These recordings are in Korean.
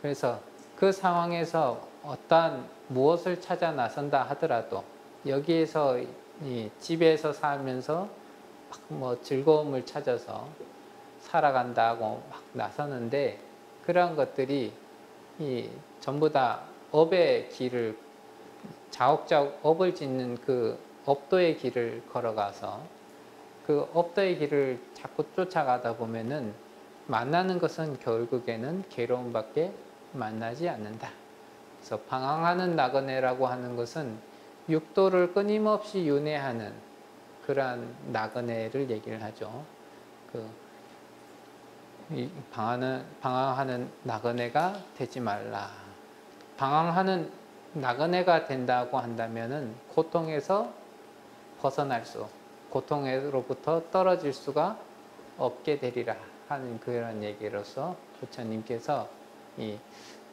그래서 그 상황에서 어떠한 무엇을 찾아 나선다 하더라도 여기에서 이 집에서 살면서 막 뭐 즐거움을 찾아서 살아간다고 막 나서는데 그러한 것들이 이 전부 다 업의 길을 자옥자옥 업을 짓는 그 업도의 길을 걸어가서 그 업도의 길을 자꾸 쫓아가다 보면은 만나는 것은 결국에는 괴로움밖에 만나지 않는다. 그래서 방황하는 나그네라고 하는 것은 육도를 끊임없이 윤회하는 그러한 나그네를 얘기를 하죠. 방황하는 나그네가 되지 말라. 방황하는 나그네가 된다고 한다면은 고통에서 벗어날 수, 고통으로부터 떨어질 수가 없게 되리라 하는 그런 얘기로서 부처님께서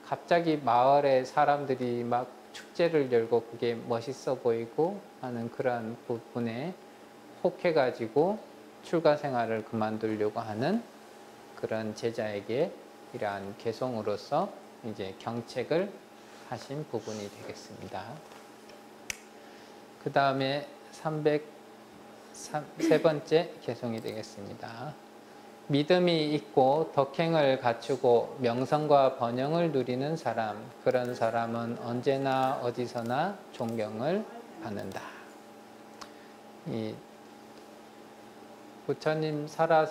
갑자기 마을에 사람들이 막 축제를 열고 그게 멋있어 보이고 하는 그런 부분에 혹해가지고 출가 생활을 그만두려고 하는 그런 제자에게 이러한 개송으로서 이제 경책을 하신 부분이 되겠습니다. 그 다음에 303번째 개송이 되겠습니다. 믿음이 있고 덕행을 갖추고 명성과 번영을 누리는 사람, 그런 사람은 언제나 어디서나 존경을 받는다. 이 부처님 살아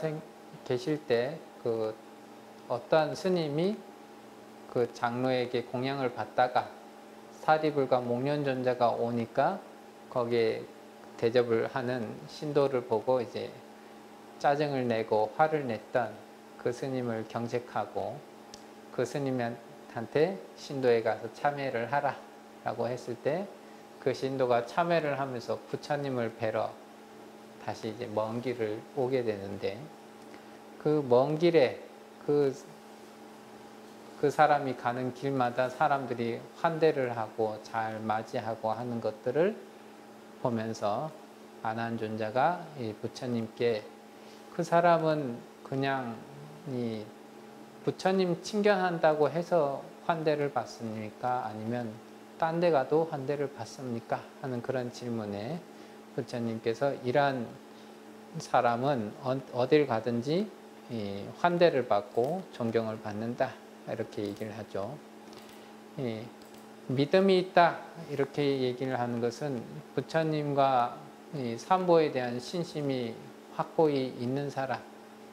계실 때 그 어떠한 스님이 그 장로에게 공양을 받다가 사리불과 목련존자가 오니까 거기에 대접을 하는 신도를 보고 이제 짜증을 내고 화를 냈던 그 스님을 경책하고 그 스님한테 신도에 가서 참회를 하라 라고 했을 때 그 신도가 참회를 하면서 부처님을 뵈러 다시 이제 먼 길을 오게 되는데 그 먼 길에 그 사람이 가는 길마다 사람들이 환대를 하고 잘 맞이하고 하는 것들을 보면서 아난존자가 이 부처님께 그 사람은 그냥 이 부처님 친견한다고 해서 환대를 받습니까? 아니면 딴 데 가도 환대를 받습니까? 하는 그런 질문에 부처님께서 이러한 사람은 어딜 가든지 환대를 받고 존경을 받는다 이렇게 얘기를 하죠. 믿음이 있다 이렇게 얘기를 하는 것은 부처님과 삼보에 대한 신심이 확고히 있는 사람,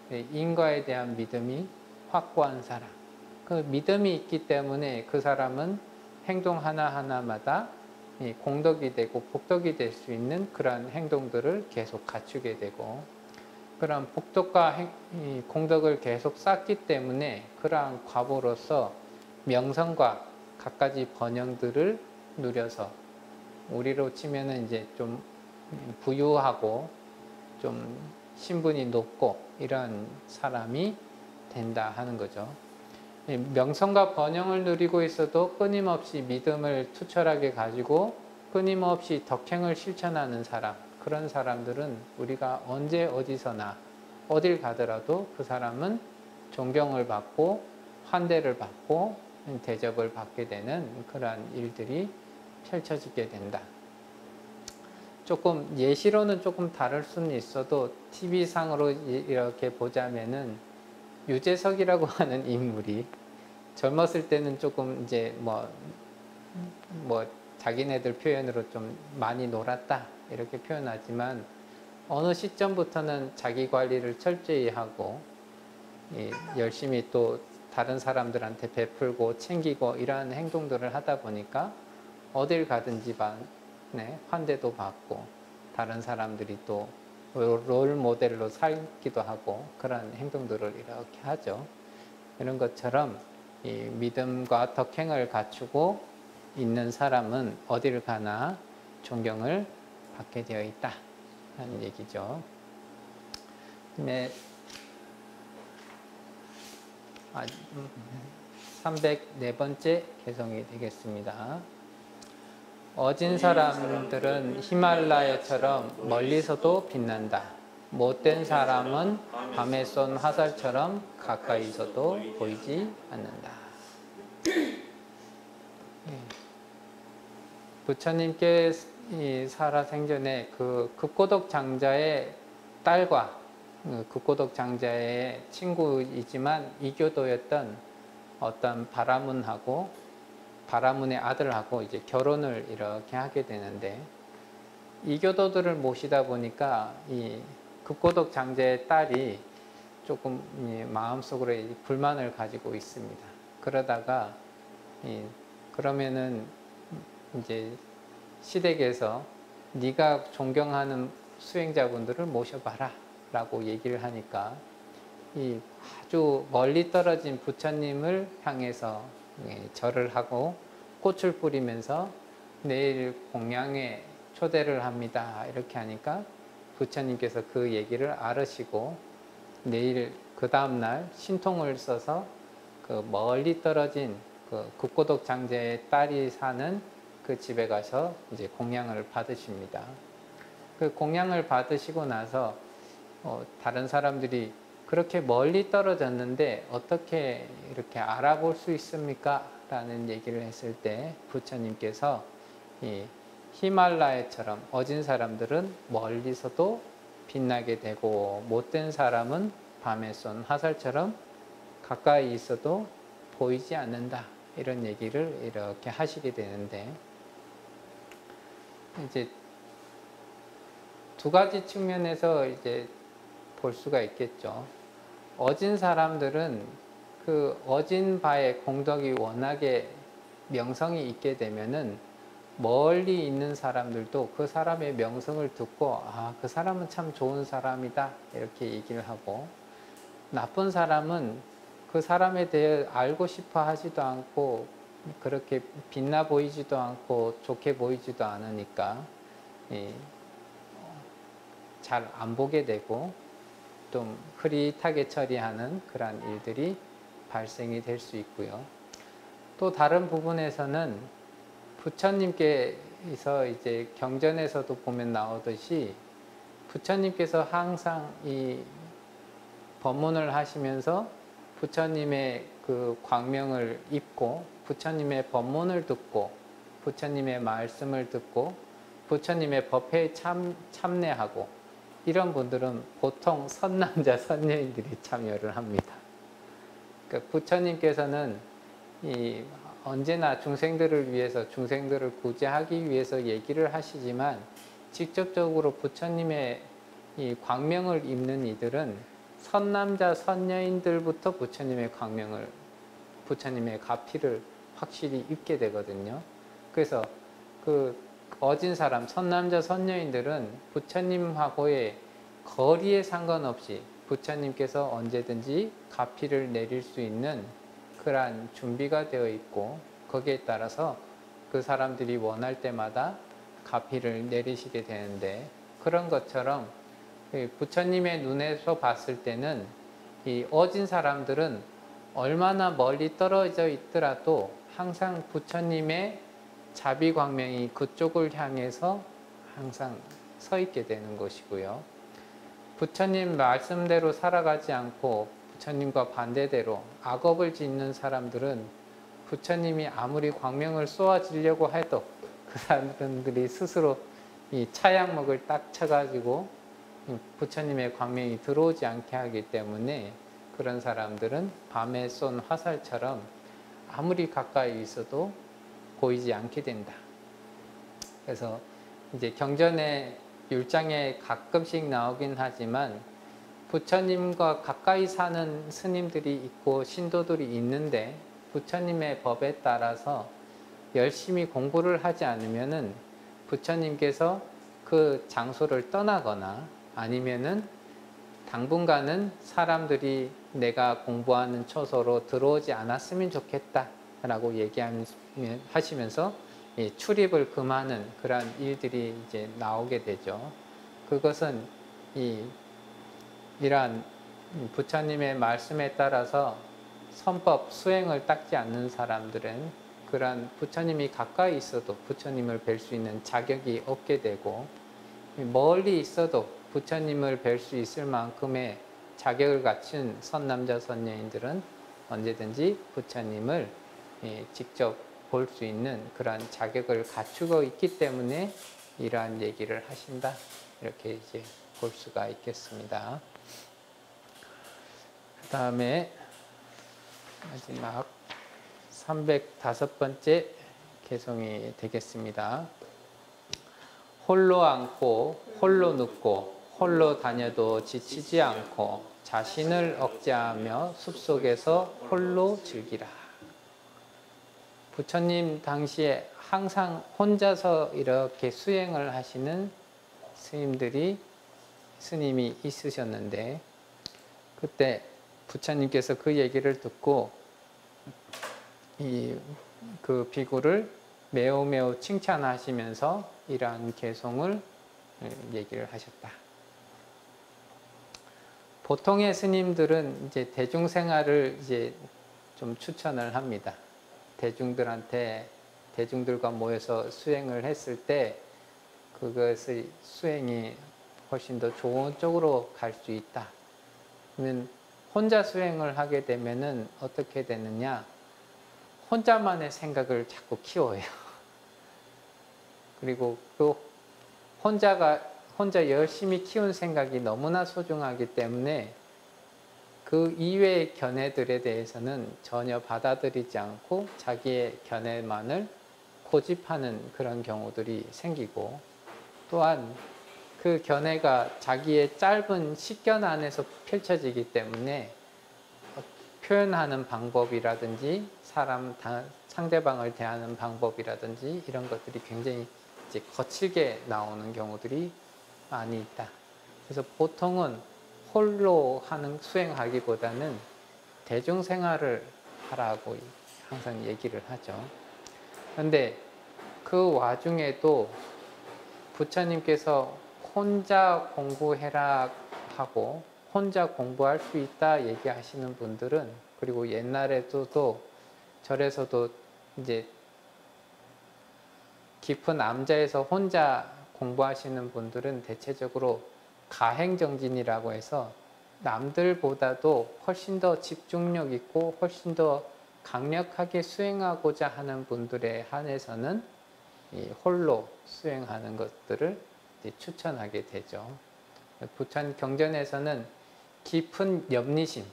인과에 대한 믿음이 확고한 사람, 그 믿음이 있기 때문에 그 사람은 행동 하나하나마다 공덕이 되고 복덕이 될 수 있는 그러한 행동들을 계속 갖추게 되고 그런 복덕과 공덕을 계속 쌓기 때문에 그러한 과보로서 명성과 갖가지 번영들을 누려서 우리로 치면은 이제 좀 부유하고 좀 신분이 높고 이런 사람이 된다 하는 거죠. 명성과 번영을 누리고 있어도 끊임없이 믿음을 투철하게 가지고 끊임없이 덕행을 실천하는 사람, 그런 사람들은 우리가 언제 어디서나 어딜 가더라도 그 사람은 존경을 받고 환대를 받고 대접을 받게 되는 그러한 일들이 펼쳐지게 된다. 조금 예시로는 조금 다를 수는 있어도 TV상으로 이렇게 보자면은 유재석이라고 하는 인물이 젊었을 때는 조금 이제 뭐 자기네들 표현으로 좀 많이 놀았다 이렇게 표현하지만 어느 시점부터는 자기 관리를 철저히 하고 열심히 또 다른 사람들한테 베풀고 챙기고 이러한 행동들을 하다 보니까 어딜 가든지 환대도 받고 다른 사람들이 또 롤 모델로 살기도 하고 그런 행동들을 이렇게 하죠. 이런 것처럼 이 믿음과 덕행을 갖추고 있는 사람은 어딜 가나 존경을 받게 되어 있다 하는 얘기죠. 그다음에 304번째 개송이 되겠습니다. 어진 사람들은 히말라야처럼 멀리서도 빛난다. 못된 사람은 밤에 쏜 화살처럼 가까이서도 보이지 않는다. 부처님께 이 살아생전에 그 극고독 장자의 딸과 극고독 장자의 친구이지만 이교도였던 어떤 바라문의 아들하고 이제 결혼을 이렇게 하게 되는데, 이교도들을 모시다 보니까 이 극고독 장자의 딸이 조금 마음속으로 불만을 가지고 있습니다. 그러다가 그러면은 이제 시댁에서 네가 존경하는 수행자분들을 모셔봐라 라고 얘기를 하니까 이 아주 멀리 떨어진 부처님을 향해서 절을 하고 꽃을 뿌리면서 내일 공양에 초대를 합니다 이렇게 하니까 부처님께서 그 얘기를 알으시고 내일 그 다음날 신통을 써서 그 멀리 떨어진 그 극고독 장자의 딸이 사는 그 집에 가서 이제 공양을 받으십니다. 그 공양을 받으시고 나서 다른 사람들이 그렇게 멀리 떨어졌는데 어떻게 이렇게 알아볼 수 있습니까? 라는 얘기를 했을 때 부처님께서 이 히말라야처럼 어진 사람들은 멀리서도 빛나게 되고 못된 사람은 밤에 쏜 화살처럼 가까이 있어도 보이지 않는다. 이런 얘기를 이렇게 하시게 되는데, 이제 두 가지 측면에서 이제 볼 수가 있겠죠. 어진 사람들은 그 어진 바의 공덕이 워낙에 명성이 있게 되면은 멀리 있는 사람들도 그 사람의 명성을 듣고 그 사람은 참 좋은 사람이다 이렇게 얘기를 하고, 나쁜 사람은 그 사람에 대해 알고 싶어 하지도 않고 그렇게 빛나 보이지도 않고 좋게 보이지도 않으니까 잘 안 보게 되고 좀 흐릿하게 처리하는 그러한 일들이 발생이 될 수 있고요. 또 다른 부분에서는 부처님께서 이제 경전에서도 보면 나오듯이 부처님께서 항상 이 법문을 하시면서 부처님의 그 광명을 입고 부처님의 법문을 듣고 부처님의 말씀을 듣고 부처님의 법회에 참여하고 이런 분들은 보통 선남자 선녀인들이 참여를 합니다. 그러니까 부처님께서는 언제나 중생들을 위해서 중생들을 구제하기 위해서 얘기를 하시지만 직접적으로 부처님의 이 광명을 입는 이들은 선남자 선녀인들부터 부처님의 광명을 부처님의 가피를 확실히 입게 되거든요. 그래서 그 어진 사람 선남자 선녀인들은 부처님하고의 거리에 상관없이 부처님께서 언제든지 가피를 내릴 수 있는 그러한 준비가 되어 있고 거기에 따라서 그 사람들이 원할 때마다 가피를 내리시게 되는데, 그런 것처럼 부처님의 눈에서 봤을 때는 이 어진 사람들은 얼마나 멀리 떨어져 있더라도 항상 부처님의 자비광명이 그쪽을 향해서 항상 서 있게 되는 것이고요. 부처님 말씀대로 살아가지 않고 부처님과 반대대로 악업을 짓는 사람들은 부처님이 아무리 광명을 쏘아주려고 해도 그 사람들이 스스로 이 차양목을 딱 쳐가지고 부처님의 광명이 들어오지 않게 하기 때문에 그런 사람들은 밤에 쏜 화살처럼 아무리 가까이 있어도 보이지 않게 된다. 그래서 이제 경전의 율장에 가끔씩 나오긴 하지만 부처님과 가까이 사는 스님들이 있고 신도들이 있는데 부처님의 법에 따라서 열심히 공부를 하지 않으면은 부처님께서 그 장소를 떠나거나 아니면은 당분간은 사람들이 내가 공부하는 처소로 들어오지 않았으면 좋겠다 라고 얘기하시면서 출입을 금하는 그러한 일들이 이제 나오게 되죠. 그것은 이러한 부처님의 말씀에 따라서 선법 수행을 닦지 않는 사람들은 그러한 부처님이 가까이 있어도 부처님을 뵐 수 있는 자격이 없게 되고, 멀리 있어도 부처님을 뵐 수 있을 만큼의 자격을 갖춘 선남자 선녀인들은 언제든지 부처님을 직접 볼 수 있는 그런 자격을 갖추고 있기 때문에 이러한 얘기를 하신다. 이렇게 이제 볼 수가 있겠습니다. 그 다음에 마지막 305번째 개송이 되겠습니다. 홀로 앉고 홀로 눕고 홀로 다녀도 지치지 않고 자신을 억제하며 숲속에서 홀로 즐기라. 부처님 당시에 항상 혼자서 이렇게 수행을 하시는 스님이 있으셨는데, 그때 부처님께서 그 얘기를 듣고 그 비구를 매우 칭찬하시면서 이러한 개송을 얘기를 하셨다. 보통의 스님들은 이제 대중생활을 이제 좀 추천을 합니다. 대중들과 모여서 수행을 했을 때 그것의 수행이 훨씬 더 좋은 쪽으로 갈 수 있다. 그러면 혼자 수행을 하게 되면은 어떻게 되느냐? 혼자만의 생각을 자꾸 키워요. 그리고 그 혼자 열심히 키운 생각이 너무나 소중하기 때문에 그 이외의 견해들에 대해서는 전혀 받아들이지 않고 자기의 견해만을 고집하는 그런 경우들이 생기고, 또한 그 견해가 자기의 짧은 식견 안에서 펼쳐지기 때문에 표현하는 방법이라든지 상대방을 대하는 방법이라든지 이런 것들이 굉장히 이제 거칠게 나오는 경우들이 많이 있다. 그래서 보통은 홀로 수행하기보다는 대중생활을 하라고 항상 얘기를 하죠. 그런데 그 와중에도 부처님께서 혼자 공부해라 하고 혼자 공부할 수 있다 얘기하시는 분들은, 그리고 옛날에도 절에서도 이제 깊은 암자에서 혼자 공부하시는 분들은 대체적으로 가행정진이라고 해서 남들보다도 훨씬 더 집중력 있고 훨씬 더 강력하게 수행하고자 하는 분들에 한해서는 이 홀로 수행하는 것들을 추천하게 되죠. 부처 경전에서는 깊은 염리심,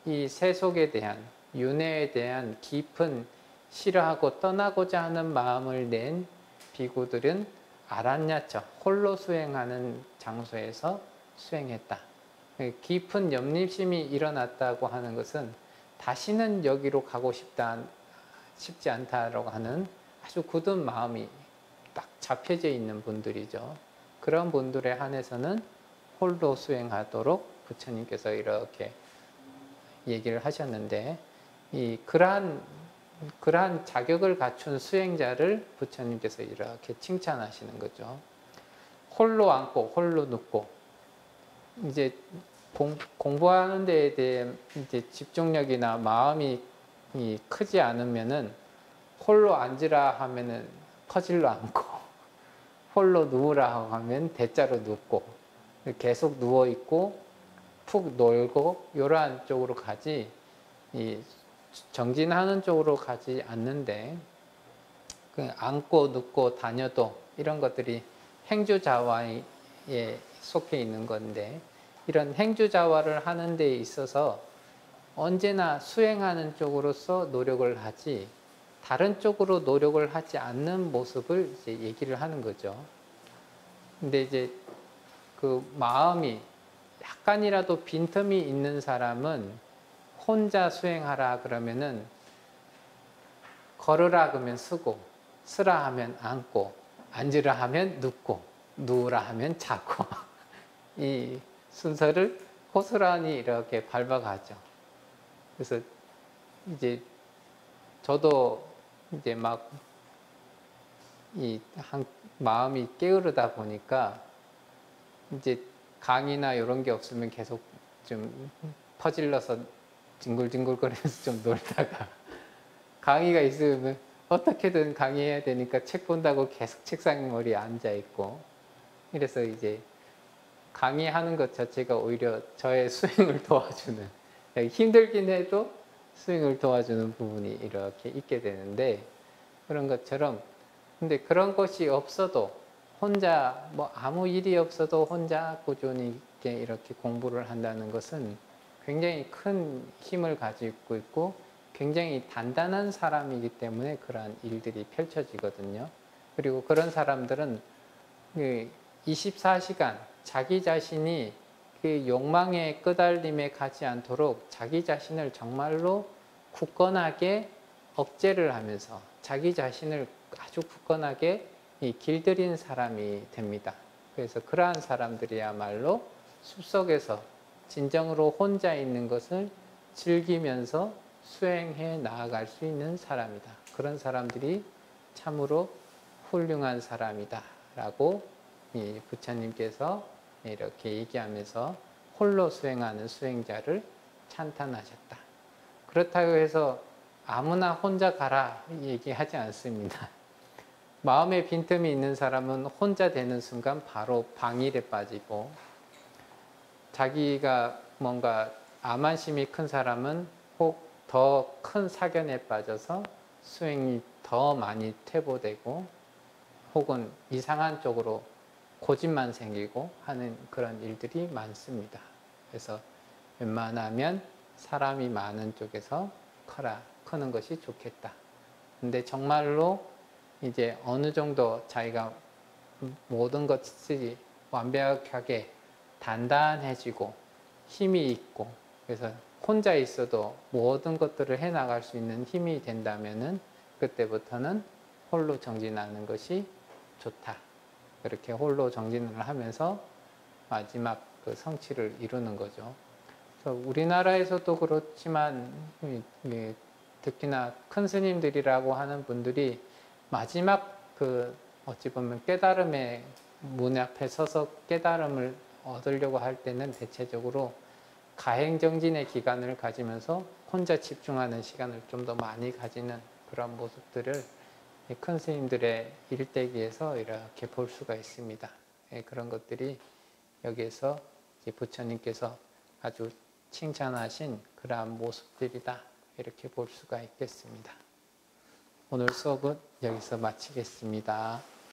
이 세속에 대한, 윤회에 대한 깊은 싫어하고 떠나고자 하는 마음을 낸 비구들은 아란야처, 홀로 수행하는 장소에서 수행했다. 깊은 염립심이 일어났다고 하는 것은 다시는 여기로 가고 싶지 않다라고 하는 아주 굳은 마음이 딱 잡혀져 있는 분들이죠. 그런 분들에 한해서는 홀로 수행하도록 부처님께서 이렇게 얘기를 하셨는데, 그러한 자격을 갖춘 수행자를 부처님께서 이렇게 칭찬하시는 거죠. 홀로 앉고 홀로 눕고, 이제 공부하는 데에 대해 이제 집중력이나 마음이 크지 않으면은 홀로 앉으라 하면은 퍼질러 앉고, 홀로 누우라 하면 대자로 눕고, 계속 누워 있고 푹 놀고 이러한 쪽으로 가지, 정진하는 쪽으로 가지 않는데, 앉고 눕고 다녀도 이런 것들이 행주자화에 속해 있는 건데, 이런 행주자화를 하는 데 있어서 언제나 수행하는 쪽으로서 노력을 하지 다른 쪽으로 노력을 하지 않는 모습을 이제 얘기를 하는 거죠. 근데 이제 그 마음이 약간이라도 빈틈이 있는 사람은 혼자 수행하라 그러면은 걸으라 그러면 쓰고, 쓰라 하면 앉고, 앉으라 하면 눕고, 누우라 하면 자고 이 순서를 고스란히 이렇게 밟아가죠. 그래서 이제 저도 이제 막 마음이 게으르다 보니까 이제 강의나 이런 게 없으면 계속 좀 퍼질러서 뒹굴뒹굴거리면서 좀 놀다가 강의가 있으면 어떻게든 강의해야 되니까 책 본다고 계속 책상 머리에 앉아 있고, 이래서 이제 강의하는 것 자체가 오히려 저의 수행을 도와주는, 힘들긴 해도 스윙을 도와주는 부분이 이렇게 있게 되는데, 그런 것처럼 근데 그런 것이 없어도 혼자 뭐 아무 일이 없어도 혼자 꾸준히 이렇게 공부를 한다는 것은 굉장히 큰 힘을 가지고 있고 굉장히 단단한 사람이기 때문에 그러한 일들이 펼쳐지거든요. 그리고 그런 사람들은 24시간 자기 자신이 그 욕망의 끄달림에 가지 않도록 자기 자신을 정말로 굳건하게 억제를 하면서 자기 자신을 아주 굳건하게 길들인 사람이 됩니다. 그래서 그러한 사람들이야말로 숲속에서 진정으로 혼자 있는 것을 즐기면서 수행해 나아갈 수 있는 사람이다. 그런 사람들이 참으로 훌륭한 사람이다 라고 부처님께서 이렇게 얘기하면서 홀로 수행하는 수행자를 찬탄하셨다. 그렇다고 해서 아무나 혼자 가라 얘기하지 않습니다. 마음에 빈틈이 있는 사람은 혼자 되는 순간 바로 방일에 빠지고, 자기가 뭔가 암안심이 큰 사람은 혹 더 큰 사견에 빠져서 수행이 더 많이 퇴보되고 혹은 이상한 쪽으로 고집만 생기고 하는 그런 일들이 많습니다. 그래서 웬만하면 사람이 많은 쪽에서 크는 것이 좋겠다. 근데 정말로 이제 어느 정도 자기가 모든 것이 완벽하게 단단해지고 힘이 있고, 그래서 혼자 있어도 모든 것들을 해나갈 수 있는 힘이 된다면은 그때부터는 홀로 정진하는 것이 좋다. 그렇게 홀로 정진을 하면서 마지막 그 성취를 이루는 거죠. 그래서 우리나라에서도 그렇지만 특히나 큰 스님들이라고 하는 분들이 마지막 그 어찌 보면 깨달음의 문 앞에 서서 깨달음을 얻으려고 할 때는 대체적으로 가행정진의 기간을 가지면서 혼자 집중하는 시간을 좀 더 많이 가지는 그런 모습들을 큰 스님들의 일대기에서 이렇게 볼 수가 있습니다. 그런 것들이 여기에서 부처님께서 아주 칭찬하신 그러한 모습들이다, 이렇게 볼 수가 있겠습니다. 오늘 수업은 여기서 마치겠습니다.